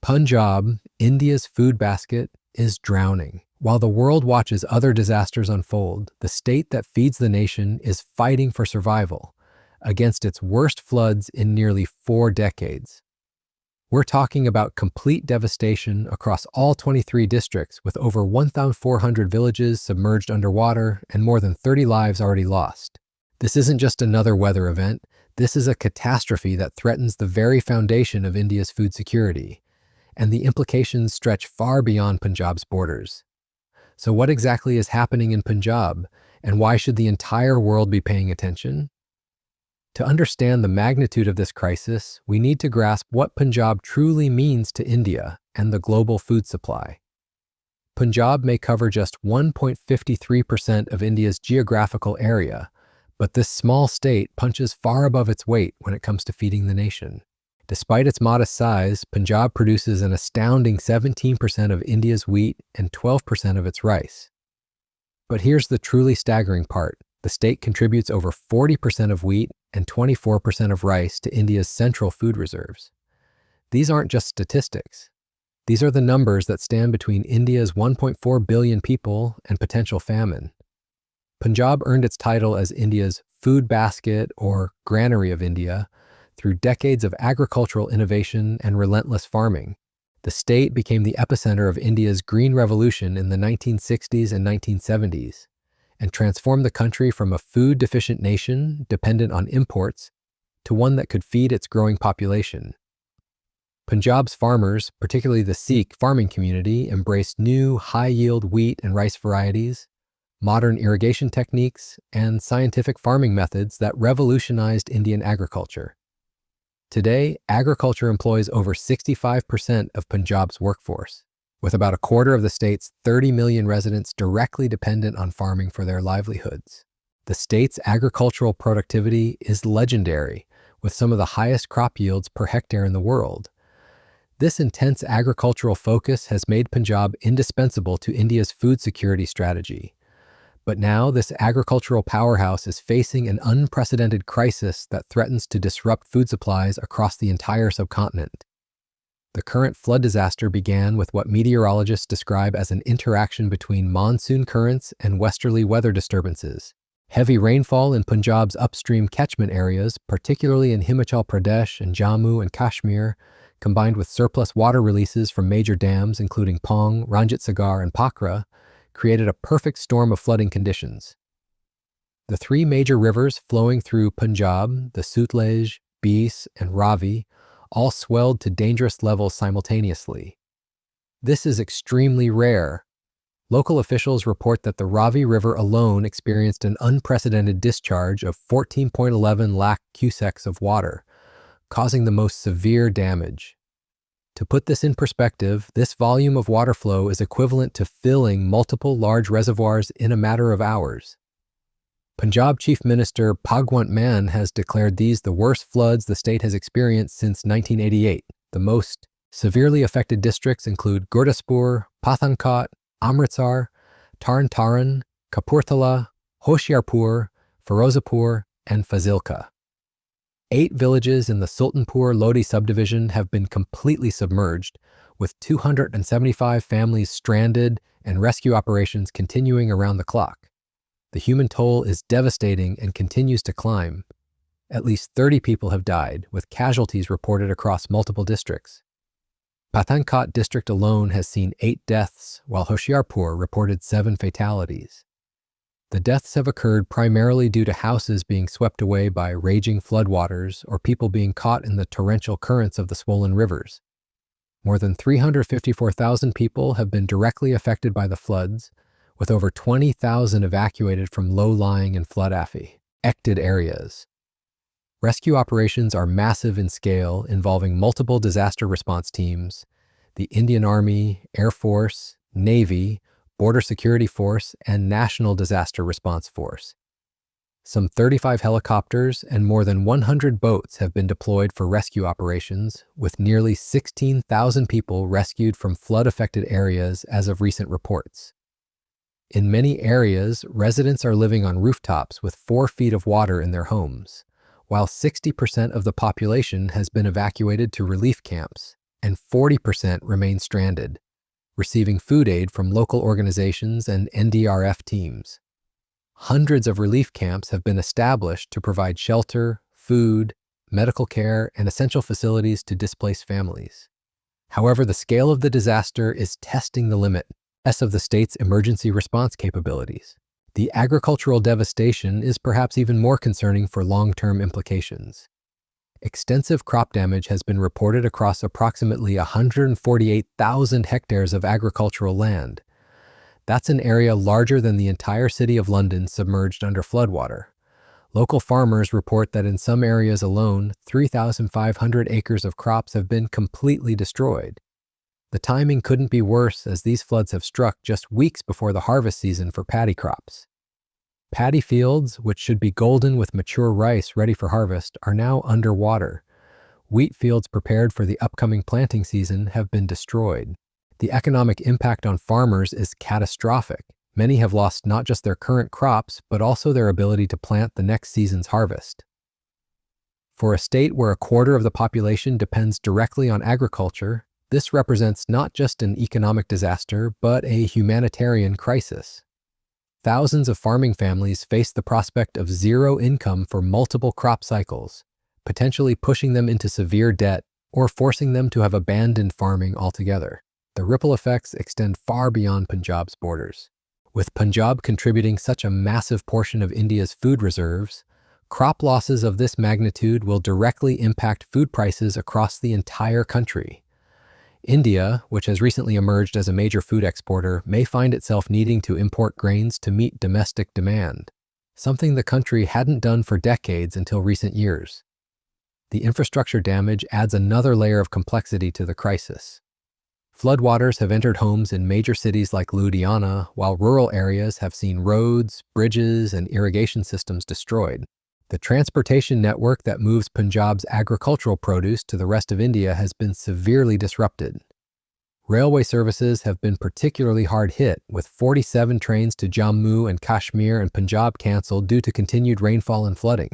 Punjab, India's food basket, is drowning. While the world watches other disasters unfold, the state that feeds the nation is fighting for survival against its worst floods in nearly 4 decades. We're talking about complete devastation across all 23 districts, with over 1,400 villages submerged underwater and more than 30 lives already lost. This isn't just another weather event. This is a catastrophe that threatens the very foundation of India's food security, and the implications stretch far beyond Punjab's borders. So what exactly is happening in Punjab, and why should the entire world be paying attention? To understand the magnitude of this crisis, we need to grasp what Punjab truly means to India and the global food supply. Punjab may cover just 1.53% of India's geographical area, but this small state punches far above its weight when it comes to feeding the nation. Despite its modest size, Punjab produces an astounding 17% of India's wheat and 12% of its rice. But here's the truly staggering part. The state contributes over 40% of wheat and 24% of rice to India's central food reserves. These aren't just statistics. These are the numbers that stand between India's 1.4 billion people and potential famine. Punjab earned its title as India's food basket or granary of India through decades of agricultural innovation and relentless farming. The state became the epicenter of India's Green Revolution in the 1960s and 1970s. And transformed the country from a food-deficient nation dependent on imports to one that could feed its growing population. Punjab's farmers, particularly the Sikh farming community, embraced new, high-yield wheat and rice varieties, modern irrigation techniques, and scientific farming methods that revolutionized Indian agriculture. Today, agriculture employs over 65% of Punjab's workforce, with about a quarter of the state's 30 million residents directly dependent on farming for their livelihoods. The state's agricultural productivity is legendary, with some of the highest crop yields per hectare in the world. This intense agricultural focus has made Punjab indispensable to India's food security strategy. But now this agricultural powerhouse is facing an unprecedented crisis that threatens to disrupt food supplies across the entire subcontinent. The current flood disaster began with what meteorologists describe as an interaction between monsoon currents and westerly weather disturbances. Heavy rainfall in Punjab's upstream catchment areas, particularly in Himachal Pradesh and Jammu and Kashmir, combined with surplus water releases from major dams including Pong, Ranjit Sagar, and Pakra, created a perfect storm of flooding conditions. The 3 major rivers flowing through Punjab, the Sutlej, Beas, and Ravi, all swelled to dangerous levels simultaneously. This is extremely rare. Local officials report that the Ravi River alone experienced an unprecedented discharge of 14.11 lakh cusecs of water, causing the most severe damage. To put this in perspective, this volume of water flow is equivalent to filling multiple large reservoirs in a matter of hours. Punjab Chief Minister Bhagwant Mann has declared these the worst floods the state has experienced since 1988. The most severely affected districts include Gurdaspur, Pathankot, Amritsar, Tarn Taran, Kapurthala, Hoshiarpur, Firozapur, and Fazilka. 8 villages in the Sultanpur Lodi subdivision have been completely submerged, with 275 families stranded and rescue operations continuing around the clock. The human toll is devastating and continues to climb. At least 30 people have died, with casualties reported across multiple districts. Pathankot district alone has seen 8 deaths, while Hoshiarpur reported 7 fatalities. The deaths have occurred primarily due to houses being swept away by raging floodwaters or people being caught in the torrential currents of the swollen rivers. More than 354,000 people have been directly affected by the floods, with over 20,000 evacuated from low-lying and flood-affected areas. Rescue operations are massive in scale, involving multiple disaster response teams, the Indian Army, Air Force, Navy, Border Security Force, and National Disaster Response Force. Some 35 helicopters and more than 100 boats have been deployed for rescue operations, with nearly 16,000 people rescued from flood-affected areas as of recent reports. In many areas, residents are living on rooftops with 4 feet of water in their homes, while 60% of the population has been evacuated to relief camps. and 40% remain stranded, receiving food aid from local organizations and NDRF teams. Hundreds of relief camps have been established to provide shelter, food, medical care, and essential facilities to displaced families. However, the scale of the disaster is testing the limits of the state's emergency response capabilities. The agricultural devastation is perhaps even more concerning for long-term implications. Extensive crop damage has been reported across approximately 148,000 hectares of agricultural land. That's an area larger than the entire city of London submerged under floodwater. Local farmers report that in some areas alone, 3,500 acres of crops have been completely destroyed. The timing couldn't be worse as these floods have struck just weeks before the harvest season for paddy crops. Paddy fields, which should be golden with mature rice ready for harvest, are now underwater. Wheat fields prepared for the upcoming planting season have been destroyed. The economic impact on farmers is catastrophic. Many have lost not just their current crops, but also their ability to plant the next season's harvest. For a state where a quarter of the population depends directly on agriculture, this represents not just an economic disaster, but a humanitarian crisis. Thousands of farming families face the prospect of zero income for multiple crop cycles, potentially pushing them into severe debt or forcing them to have abandoned farming altogether. The ripple effects extend far beyond Punjab's borders. With Punjab contributing such a massive portion of India's food reserves, crop losses of this magnitude will directly impact food prices across the entire country. India, which has recently emerged as a major food exporter, may find itself needing to import grains to meet domestic demand, something the country hadn't done for decades until recent years. The infrastructure damage adds another layer of complexity to the crisis. Floodwaters have entered homes in major cities like Ludhiana, while rural areas have seen roads, bridges, and irrigation systems destroyed. The transportation network that moves Punjab's agricultural produce to the rest of India has been severely disrupted. Railway services have been particularly hard hit, with 47 trains to Jammu and Kashmir and Punjab cancelled due to continued rainfall and flooding.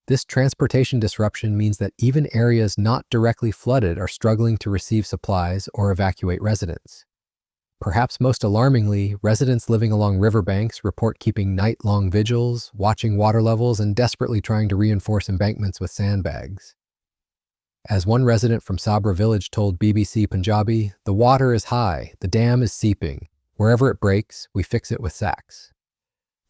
This transportation disruption means that even areas not directly flooded are struggling to receive supplies or evacuate residents. Perhaps most alarmingly, residents living along riverbanks report keeping night-long vigils, watching water levels, and desperately trying to reinforce embankments with sandbags. As one resident from Sabra village told BBC Punjabi, "The water is high, the dam is seeping. Wherever it breaks, we fix it with sacks."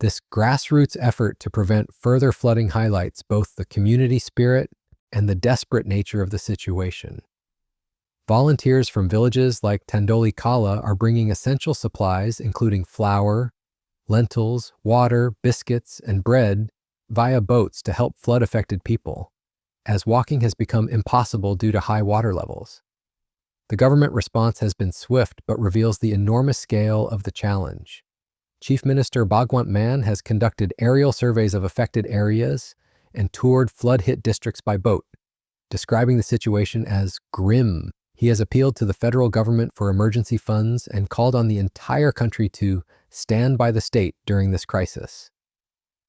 This grassroots effort to prevent further flooding highlights both the community spirit and the desperate nature of the situation. Volunteers from villages like Tandoli Kala are bringing essential supplies including flour, lentils, water, biscuits, and bread via boats to help flood-affected people, as walking has become impossible due to high water levels. The government response has been swift but reveals the enormous scale of the challenge. Chief Minister Bhagwant Mann has conducted aerial surveys of affected areas and toured flood-hit districts by boat, describing the situation as grim. He has appealed to the federal government for emergency funds and called on the entire country to stand by the state during this crisis.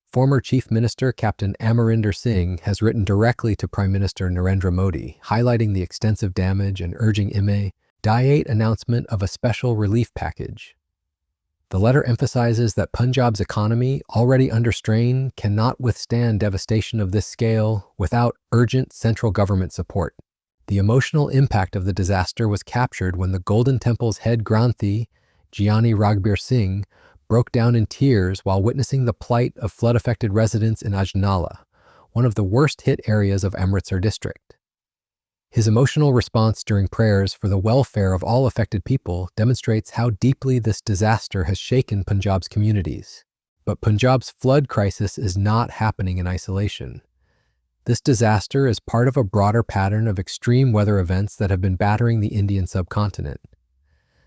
Former Chief Minister Captain Amarinder Singh has written directly to Prime Minister Narendra Modi, highlighting the extensive damage and urging immediate announcement of a special relief package. The letter emphasizes that Punjab's economy, already under strain, cannot withstand devastation of this scale without urgent central government support. The emotional impact of the disaster was captured when the Golden Temple's head Granthi, Giani Ragbir Singh, broke down in tears while witnessing the plight of flood-affected residents in Ajnala, one of the worst-hit areas of Amritsar district. His emotional response during prayers for the welfare of all affected people demonstrates how deeply this disaster has shaken Punjab's communities. But Punjab's flood crisis is not happening in isolation. This disaster is part of a broader pattern of extreme weather events that have been battering the Indian subcontinent.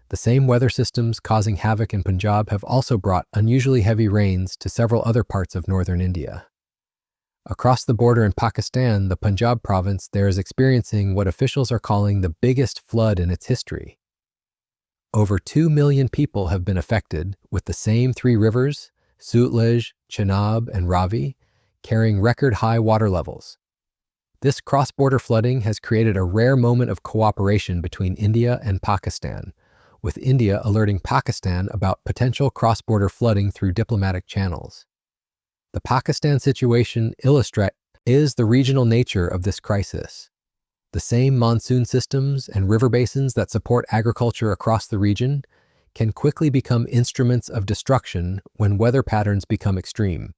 The same weather systems causing havoc in Punjab have also brought unusually heavy rains to several other parts of northern India. Across the border in Pakistan, the Punjab province there is experiencing what officials are calling the biggest flood in its history. Over 2 million people have been affected, with the same three rivers, Sutlej, Chenab, and Ravi, carrying record high water levels. This cross-border flooding has created a rare moment of cooperation between India and Pakistan, with India alerting Pakistan about potential cross-border flooding through diplomatic channels. The Pakistan situation illustrates the regional nature of this crisis. The same monsoon systems and river basins that support agriculture across the region can quickly become instruments of destruction when weather patterns become extreme.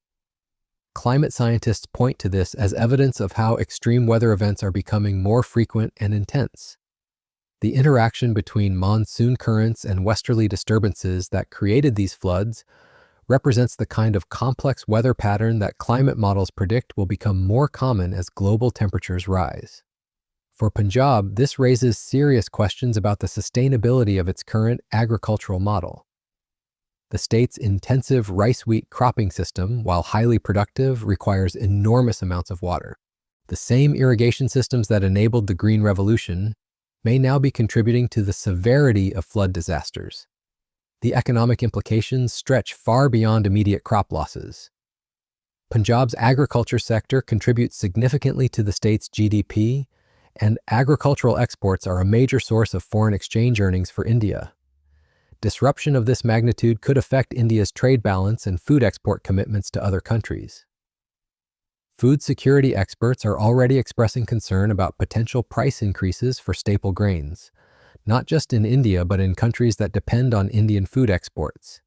Climate scientists point to this as evidence of how extreme weather events are becoming more frequent and intense. The interaction between monsoon currents and westerly disturbances that created these floods represents the kind of complex weather pattern that climate models predict will become more common as global temperatures rise. For Punjab, this raises serious questions about the sustainability of its current agricultural model. The state's intensive rice-wheat cropping system, while highly productive, requires enormous amounts of water. The same irrigation systems that enabled the Green Revolution may now be contributing to the severity of flood disasters. The economic implications stretch far beyond immediate crop losses. Punjab's agriculture sector contributes significantly to the state's GDP, and agricultural exports are a major source of foreign exchange earnings for India. Disruption of this magnitude could affect India's trade balance and food export commitments to other countries. Food security experts are already expressing concern about potential price increases for staple grains, not just in India but in countries that depend on Indian food exports.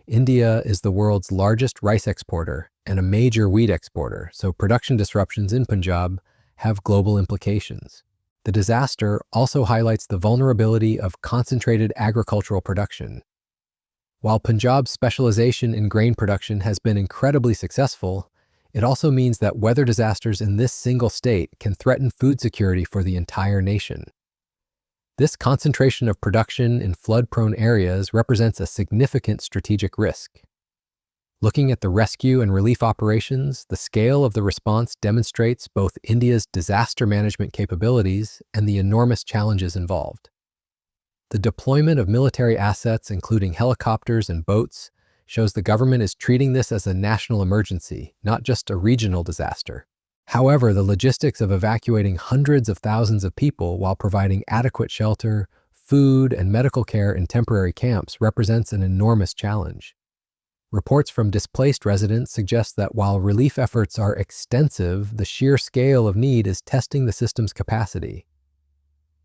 India is the world's largest rice exporter and a major wheat exporter, so production disruptions in Punjab have global implications. The disaster also highlights the vulnerability of concentrated agricultural production. While Punjab's specialization in grain production has been incredibly successful, it also means that weather disasters in this single state can threaten food security for the entire nation. This concentration of production in flood-prone areas represents a significant strategic risk. Looking at the rescue and relief operations, the scale of the response demonstrates both India's disaster management capabilities and the enormous challenges involved. The deployment of military assets, including helicopters and boats, shows the government is treating this as a national emergency, not just a regional disaster. However, the logistics of evacuating hundreds of thousands of people while providing adequate shelter, food, and medical care in temporary camps represents an enormous challenge. Reports from displaced residents suggest that while relief efforts are extensive, the sheer scale of need is testing the system's capacity.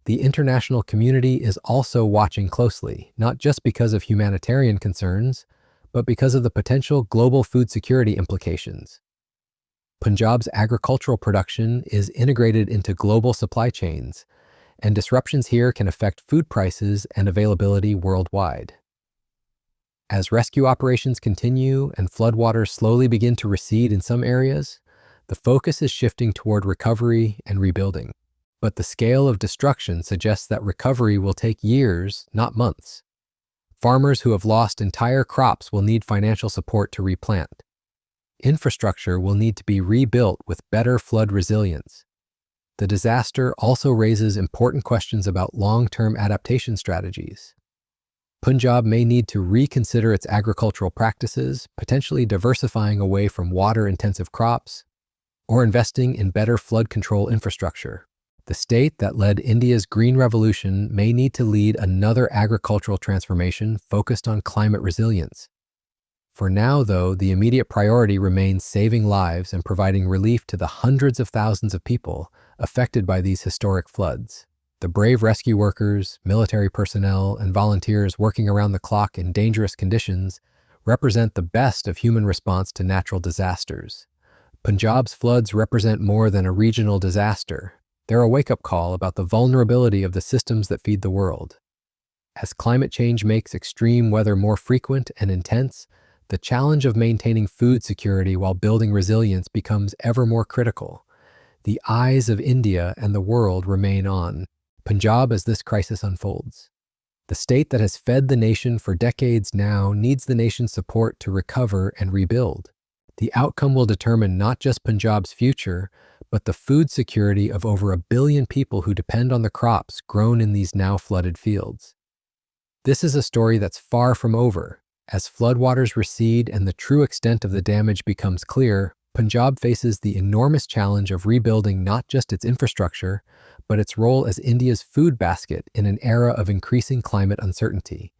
The international community is also watching closely, not just because of humanitarian concerns, but because of the potential global food security implications. Punjab's agricultural production is integrated into global supply chains, and disruptions here can affect food prices and availability worldwide. As rescue operations continue and floodwaters slowly begin to recede in some areas, the focus is shifting toward recovery and rebuilding. But the scale of destruction suggests that recovery will take years, not months. Farmers who have lost entire crops will need financial support to replant. Infrastructure will need to be rebuilt with better flood resilience. The disaster also raises important questions about long-term adaptation strategies. Punjab may need to reconsider its agricultural practices, potentially diversifying away from water-intensive crops, or investing in better flood control infrastructure. The state that led India's Green Revolution may need to lead another agricultural transformation focused on climate resilience. For now, though, the immediate priority remains saving lives and providing relief to the hundreds of thousands of people affected by these historic floods. The brave rescue workers, military personnel, and volunteers working around the clock in dangerous conditions represent the best of human response to natural disasters. Punjab's floods represent more than a regional disaster. They're a wake-up call about the vulnerability of the systems that feed the world. As climate change makes extreme weather more frequent and intense, the challenge of maintaining food security while building resilience becomes ever more critical. The eyes of India and the world remain on Punjab as this crisis unfolds. The state that has fed the nation for decades now needs the nation's support to recover and rebuild. The outcome will determine not just Punjab's future, but the food security of over 1 billion people who depend on the crops grown in these now flooded fields. This is a story that's far from over. As floodwaters recede and the true extent of the damage becomes clear, Punjab faces the enormous challenge of rebuilding not just its infrastructure, but its role as India's food basket in an era of increasing climate uncertainty.